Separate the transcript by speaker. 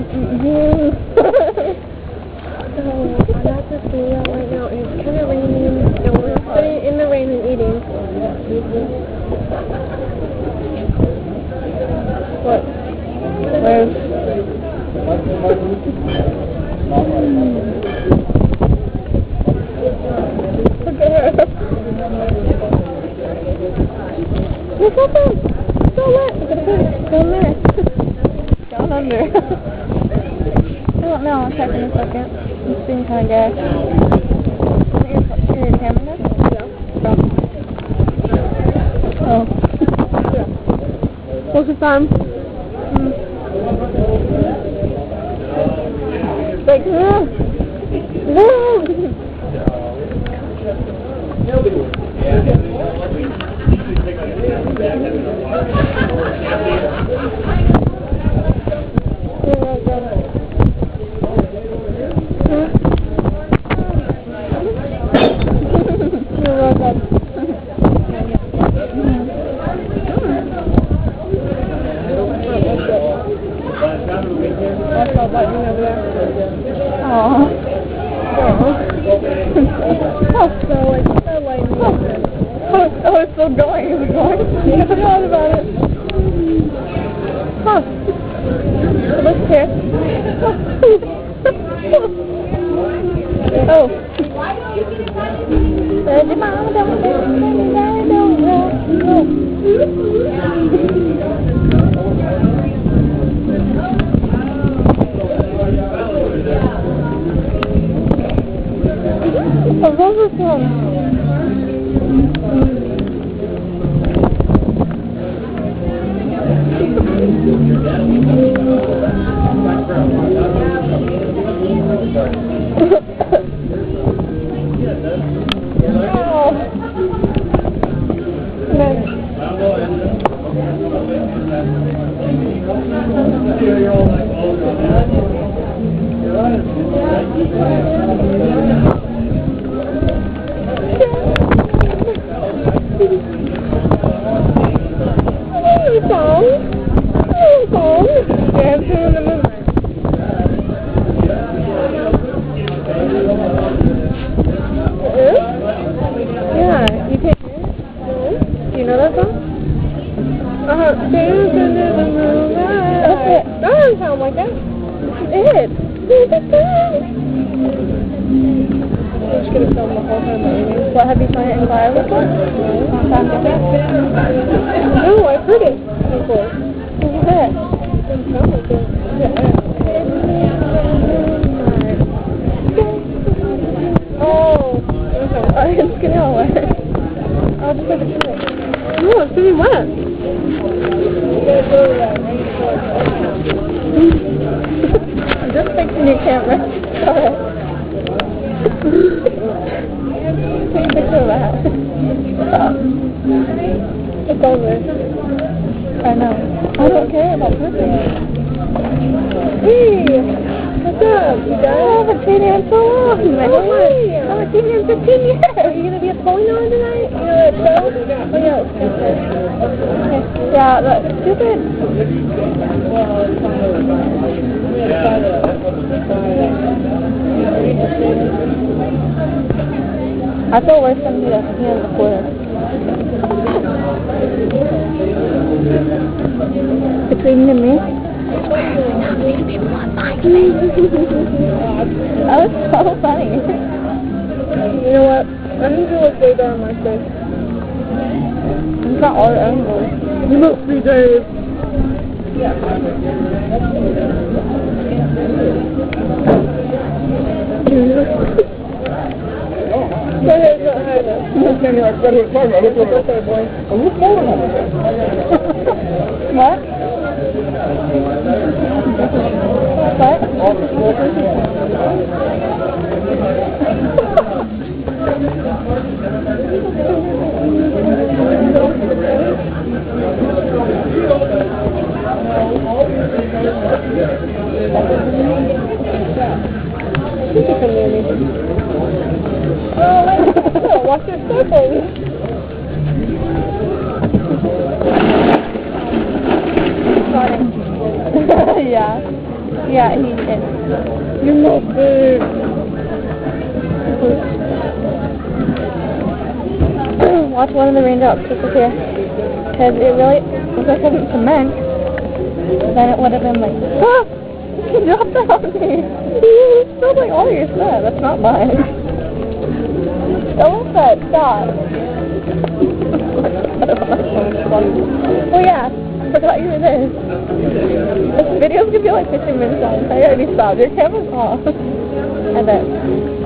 Speaker 1: So, I'm at the Luau right now, and it's kind of raining, and we're sitting in the rain and eating. What? Where's... Look at her. Look at them. So wet. Look at her. Down there. Down under. I don't know. I'll check in a second. It's being kind of gas. Your camera there? Yeah. Oh. Yeah. What's the time? Like, no. Oh, it's still going. Is it going? Yeah, I forgot about it. Huh. Look here. Oh. Where's your mom? Don't I love this one. What, have you sung it in choir before? No, I've heard it before. Who's that? Oh, it's getting all wet. I'll just put it in it. No, it's getting wet. I'm just fixing your camera. Sorry. Take a picture of that. It's over. I know. I don't care about perfect. Hey! What's up? You guys? I haven't seen you in so long, man. Oh, hey! I haven't seen you in 15 years. Are you going to be at Pulling On tonight? You know that show? Oh, yeah, it's stupid. Okay. Yeah, that's stupid. I thought we're going to be like here in the corner. Between you and me? That was so funny. You know what? I think you look way better on my face. It's not all the angles. You look pretty Dave. Go ahead, go ahead. What? What? Watch your stepping. Yeah. Yeah, he did.
Speaker 2: You're not big.
Speaker 1: Watch one of the raindrops just up here. Because it really, if it wasn't cement, then it would have been like, ah! You dropped that on me. You spilled like all your stuff. That's not mine. Alyssa, stop. Oh yeah, I forgot you were this. This video's gonna be like 15 minutes long, so I gotta be stopped. Your camera's off. I bet.